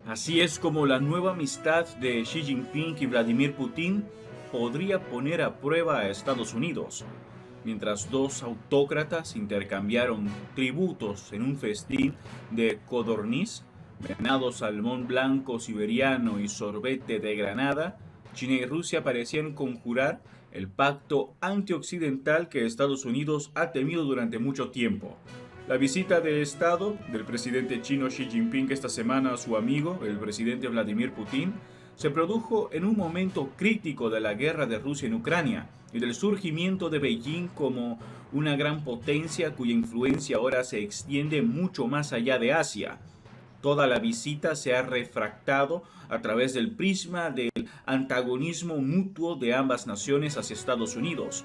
Así es como la nueva amistad de Xi Jinping y Vladimir Putin podría poner a prueba a Estados Unidos. Mientras dos autócratas intercambiaron tributos en un festín de codorniz, venado salmón blanco siberiano y sorbete de granada, China y Rusia parecían conjurar el pacto antioccidental que Estados Unidos ha temido durante mucho tiempo. La visita de Estado del presidente chino Xi Jinping esta semana a su amigo, el presidente Vladimir Putin, se produjo en un momento crítico de la guerra de Rusia en Ucrania y del surgimiento de Beijing como una gran potencia cuya influencia ahora se extiende mucho más allá de Asia. Toda la visita se ha refractado a través del prisma del antagonismo mutuo de ambas naciones hacia Estados Unidos.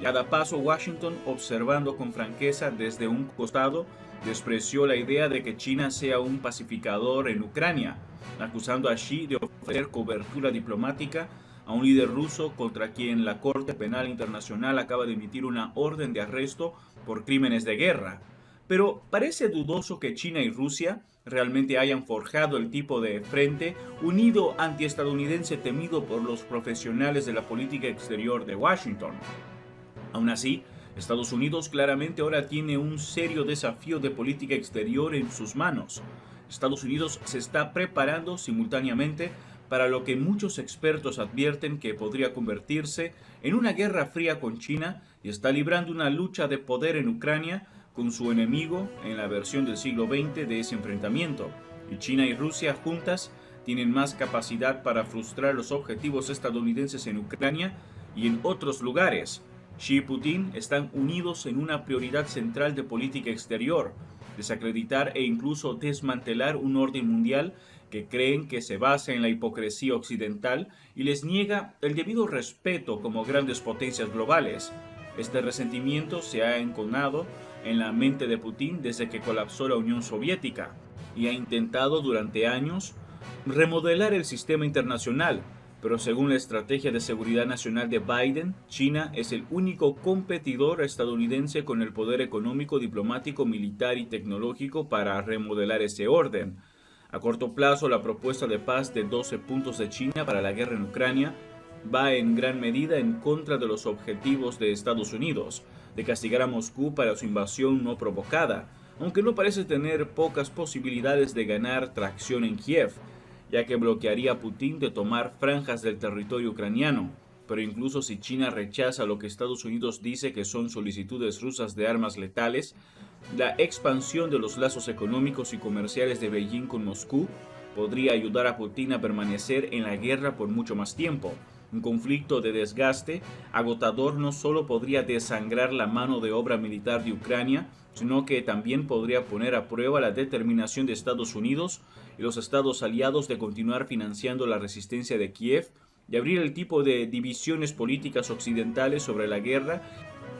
Ya da paso Washington, observando con franqueza desde un costado, despreció la idea de que China sea un pacificador en Ucrania, acusando a Xi de ofrecer cobertura diplomática a un líder ruso contra quien la Corte Penal Internacional acaba de emitir una orden de arresto por crímenes de guerra. Pero parece dudoso que China y Rusia realmente hayan forjado el tipo de frente unido antiestadounidense temido por los profesionales de la política exterior de Washington. Aún así, Estados Unidos claramente ahora tiene un serio desafío de política exterior en sus manos. Estados Unidos se está preparando simultáneamente para lo que muchos expertos advierten que podría convertirse en una guerra fría con China y está librando una lucha de poder en Ucrania con su enemigo en la versión del siglo XX de ese enfrentamiento. Y China y Rusia juntas tienen más capacidad para frustrar los objetivos estadounidenses en Ucrania y en otros lugares. Xi y Putin están unidos en una prioridad central de política exterior: desacreditar e incluso desmantelar un orden mundial que creen que se basa en la hipocresía occidental y les niega el debido respeto como grandes potencias globales. Este resentimiento se ha enconado en la mente de Putin desde que colapsó la Unión Soviética y ha intentado durante años remodelar el sistema internacional. Pero según la Estrategia de Seguridad Nacional de Biden, China es el único competidor estadounidense con el poder económico, diplomático, militar y tecnológico para remodelar ese orden. A corto plazo, la propuesta de paz de 12 puntos de China para la guerra en Ucrania va en gran medida en contra de los objetivos de Estados Unidos, de castigar a Moscú para su invasión no provocada, aunque no parece tener pocas posibilidades de ganar tracción en Kiev, ya que bloquearía a Putin de tomar franjas del territorio ucraniano. Pero incluso si China rechaza lo que Estados Unidos dice que son solicitudes rusas de armas letales, la expansión de los lazos económicos y comerciales de Beijing con Moscú podría ayudar a Putin a permanecer en la guerra por mucho más tiempo. Un conflicto de desgaste agotador no solo podría desangrar la mano de obra militar de Ucrania, sino que también podría poner a prueba la determinación de Estados Unidos y los estados aliados de continuar financiando la resistencia de Kiev y abrir el tipo de divisiones políticas occidentales sobre la guerra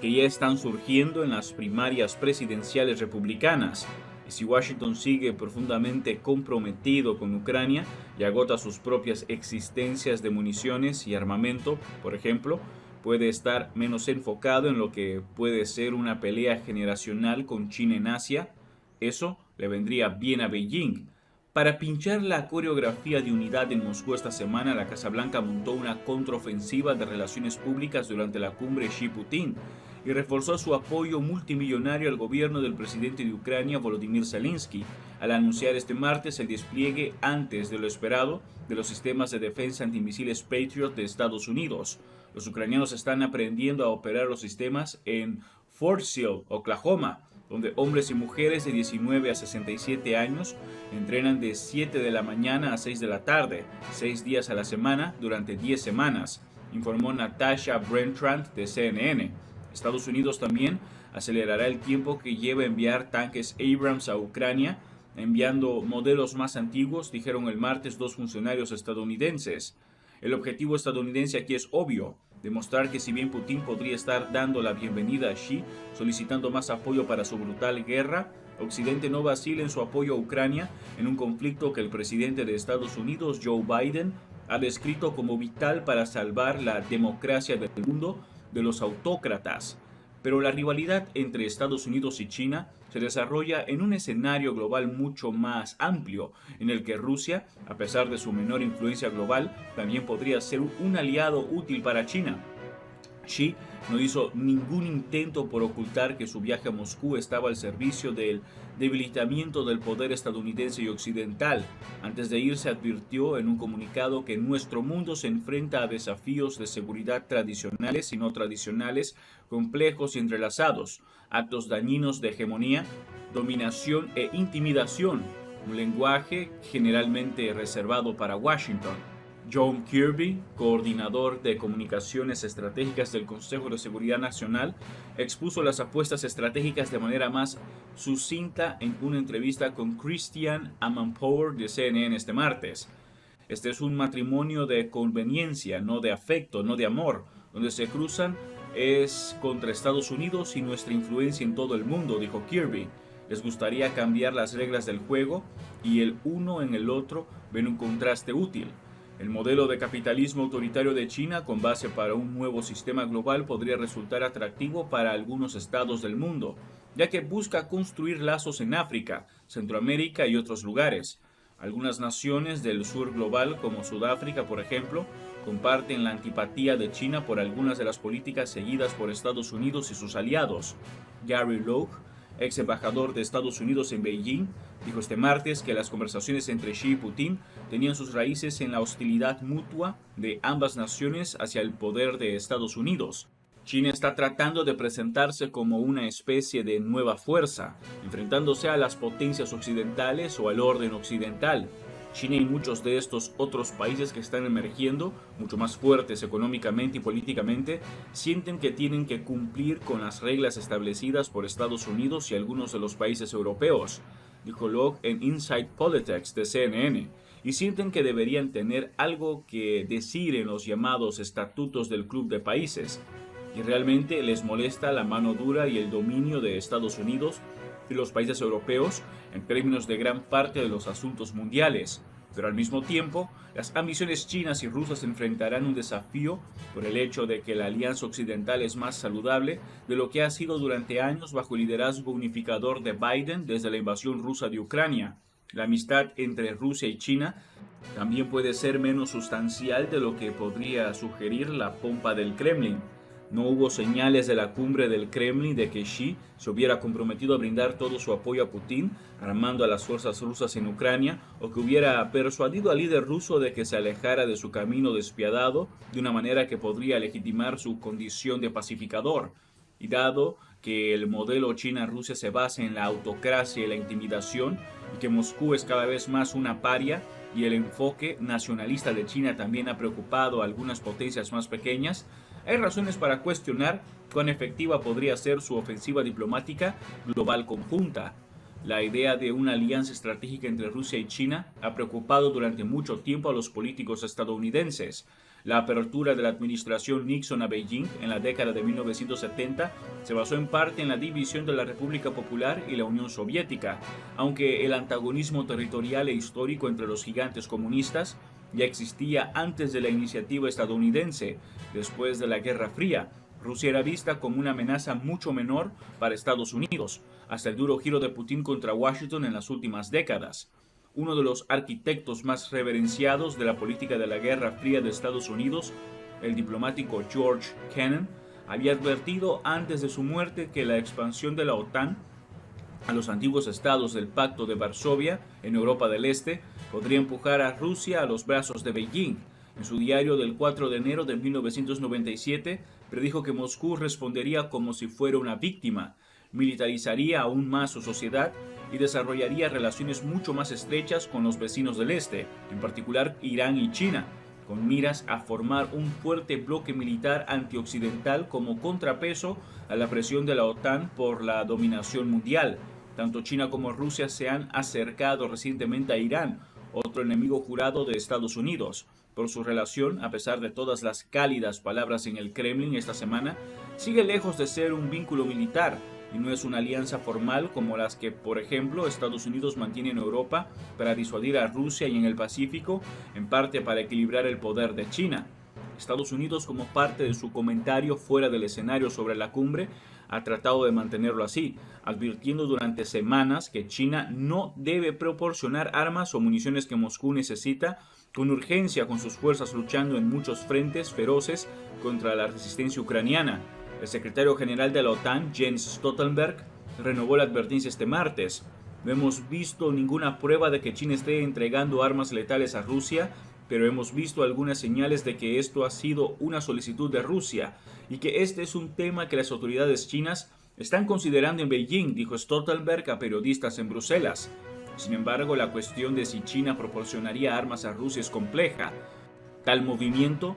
que ya están surgiendo en las primarias presidenciales republicanas. Y si Washington sigue profundamente comprometido con Ucrania y agota sus propias existencias de municiones y armamento, por ejemplo, puede estar menos enfocado en lo que puede ser una pelea generacional con China en Asia. Eso le vendría bien a Beijing. Para pinchar la coreografía de unidad en Moscú esta semana, la Casa Blanca montó una contraofensiva de relaciones públicas durante la cumbre Xi-Putin y reforzó su apoyo multimillonario al gobierno del presidente de Ucrania, Volodymyr Zelensky, al anunciar este martes el despliegue antes de lo esperado de los sistemas de defensa antimisiles Patriot de Estados Unidos. Los ucranianos están aprendiendo a operar los sistemas en Fort Sill, Oklahoma, donde hombres y mujeres de 19 a 67 años entrenan de 7 de la mañana a 6 de la tarde, 6 días a la semana durante 10 semanas, informó Natasha Brentrand de CNN. Estados Unidos también acelerará el tiempo que lleva enviar tanques Abrams a Ucrania, enviando modelos más antiguos, dijeron el martes dos funcionarios estadounidenses. El objetivo estadounidense aquí es obvio: demostrar que si bien Putin podría estar dando la bienvenida a Xi, solicitando más apoyo para su brutal guerra, Occidente no vacila en su apoyo a Ucrania en un conflicto que el presidente de Estados Unidos, Joe Biden, ha descrito como vital para salvar la democracia del mundo de los autócratas. Pero la rivalidad entre Estados Unidos y China se desarrolla en un escenario global mucho más amplio, en el que Rusia, a pesar de su menor influencia global, también podría ser un aliado útil para China. Xi no hizo ningún intento por ocultar que su viaje a Moscú estaba al servicio del debilitamiento del poder estadounidense y occidental. Antes de irse advirtió en un comunicado que nuestro mundo se enfrenta a desafíos de seguridad tradicionales y no tradicionales, complejos y entrelazados, actos dañinos de hegemonía, dominación e intimidación, un lenguaje generalmente reservado para Washington. John Kirby, coordinador de comunicaciones estratégicas del Consejo de Seguridad Nacional, expuso las apuestas estratégicas de manera más sucinta en una entrevista con Christiane Amanpour de CNN este martes. Este es un matrimonio de conveniencia, no de afecto, no de amor. Donde se cruzan es contra Estados Unidos y nuestra influencia en todo el mundo, dijo Kirby. Les gustaría cambiar las reglas del juego y el uno en el otro ven un contraste útil. El modelo de capitalismo autoritario de China con base para un nuevo sistema global podría resultar atractivo para algunos estados del mundo, ya que busca construir lazos en África, Centroamérica y otros lugares. Algunas naciones del sur global, como Sudáfrica por ejemplo, comparten la antipatía de China por algunas de las políticas seguidas por Estados Unidos y sus aliados. Gary Logue, ex embajador de Estados Unidos en Beijing, dijo este martes que las conversaciones entre Xi y Putin tenían sus raíces en la hostilidad mutua de ambas naciones hacia el poder de Estados Unidos. China está tratando de presentarse como una especie de nueva fuerza, enfrentándose a las potencias occidentales o al orden occidental. China y muchos de estos otros países que están emergiendo, mucho más fuertes económicamente y políticamente, sienten que tienen que cumplir con las reglas establecidas por Estados Unidos y algunos de los países europeos, dijo Locke en Inside Politics de CNN, y sienten que deberían tener algo que decir en los llamados estatutos del Club de Países, y realmente les molesta la mano dura y el dominio de Estados Unidos y los países europeos en términos de gran parte de los asuntos mundiales. Pero al mismo tiempo, las ambiciones chinas y rusas enfrentarán un desafío por el hecho de que la alianza occidental es más saludable de lo que ha sido durante años bajo el liderazgo unificador de Biden desde la invasión rusa de Ucrania. La amistad entre Rusia y China también puede ser menos sustancial de lo que podría sugerir la pompa del Kremlin. No hubo señales de la cumbre del Kremlin de que Xi se hubiera comprometido a brindar todo su apoyo a Putin, armando a las fuerzas rusas en Ucrania, o que hubiera persuadido al líder ruso de que se alejara de su camino despiadado de una manera que podría legitimar su condición de pacificador. Y dado que el modelo China-Rusia se basa en la autocracia y la intimidación, y que Moscú es cada vez más una paria, y el enfoque nacionalista de China también ha preocupado a algunas potencias más pequeñas, hay razones para cuestionar cuán efectiva podría ser su ofensiva diplomática global conjunta. La idea de una alianza estratégica entre Rusia y China ha preocupado durante mucho tiempo a los políticos estadounidenses. La apertura de la administración Nixon a Beijing en la década de 1970 se basó en parte en la división de la República Popular y la Unión Soviética, aunque el antagonismo territorial e histórico entre los gigantes comunistas ya existía antes de la iniciativa estadounidense. Después de la Guerra Fría, Rusia era vista como una amenaza mucho menor para Estados Unidos, hasta el duro giro de Putin contra Washington en las últimas décadas. Uno de los arquitectos más reverenciados de la política de la Guerra Fría de Estados Unidos, el diplomático George Kennan, había advertido antes de su muerte que la expansión de la OTAN a los antiguos estados del Pacto de Varsovia en Europa del Este podría empujar a Rusia a los brazos de Beijing. En su diario del 4 de enero de 1997 predijo que Moscú respondería como si fuera una víctima, militarizaría aún más su sociedad y desarrollaría relaciones mucho más estrechas con los vecinos del Este, en particular Irán y China, con miras a formar un fuerte bloque militar antioccidental como contrapeso a la presión de la OTAN por la dominación mundial. Tanto China como Rusia se han acercado recientemente a Irán, otro enemigo jurado de Estados Unidos. Por su relación, a pesar de todas las cálidas palabras en el Kremlin esta semana, sigue lejos de ser un vínculo militar y no es una alianza formal como las que, por ejemplo, Estados Unidos mantiene en Europa para disuadir a Rusia y en el Pacífico, en parte para equilibrar el poder de China. Estados Unidos, como parte de su comentario fuera del escenario sobre la cumbre, ha tratado de mantenerlo así, advirtiendo durante semanas que China no debe proporcionar armas o municiones que Moscú necesita con urgencia con sus fuerzas luchando en muchos frentes feroces contra la resistencia ucraniana. El secretario general de la OTAN, Jens Stoltenberg, renovó la advertencia este martes. No hemos visto ninguna prueba de que China esté entregando armas letales a Rusia, pero hemos visto algunas señales de que esto ha sido una solicitud de Rusia y que este es un tema que las autoridades chinas están considerando en Beijing, dijo Stoltenberg a periodistas en Bruselas. Sin embargo, la cuestión de si China proporcionaría armas a Rusia es compleja. Tal movimiento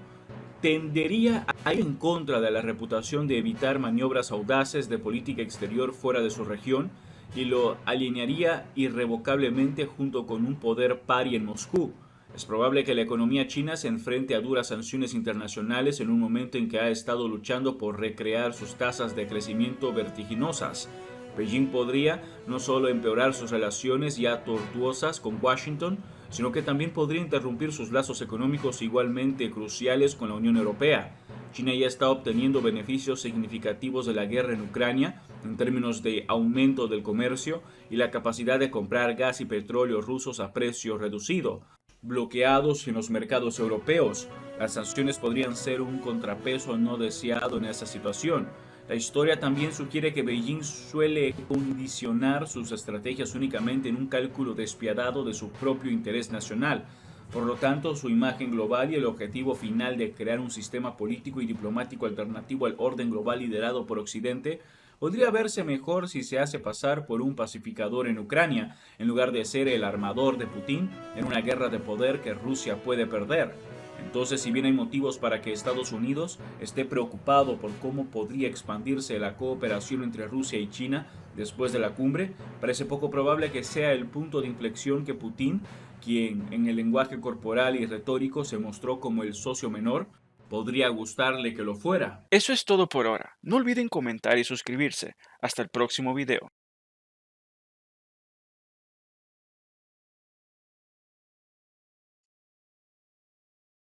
tendería a ir en contra de la reputación de evitar maniobras audaces de política exterior fuera de su región y lo alinearía irrevocablemente junto con un poder pari en Moscú. Es probable que la economía china se enfrente a duras sanciones internacionales en un momento en que ha estado luchando por recrear sus tasas de crecimiento vertiginosas. Beijing podría no solo empeorar sus relaciones ya tortuosas con Washington, sino que también podría interrumpir sus lazos económicos igualmente cruciales con la Unión Europea. China ya está obteniendo beneficios significativos de la guerra en Ucrania en términos de aumento del comercio y la capacidad de comprar gas y petróleo rusos a precio reducido. Bloqueados en los mercados europeos, las sanciones podrían ser un contrapeso no deseado en esa situación. La historia también sugiere que Beijing suele condicionar sus estrategias únicamente en un cálculo despiadado de su propio interés nacional. Por lo tanto, su imagen global y el objetivo final de crear un sistema político y diplomático alternativo al orden global liderado por Occidente podría verse mejor si se hace pasar por un pacificador en Ucrania, en lugar de ser el armador de Putin en una guerra de poder que Rusia puede perder. Entonces, si bien hay motivos para que Estados Unidos esté preocupado por cómo podría expandirse la cooperación entre Rusia y China después de la cumbre, parece poco probable que sea el punto de inflexión que Putin, quien en el lenguaje corporal y retórico se mostró como el socio menor, podría gustarle que lo fuera. Eso es todo por ahora. No olviden comentar y suscribirse. Hasta el próximo video.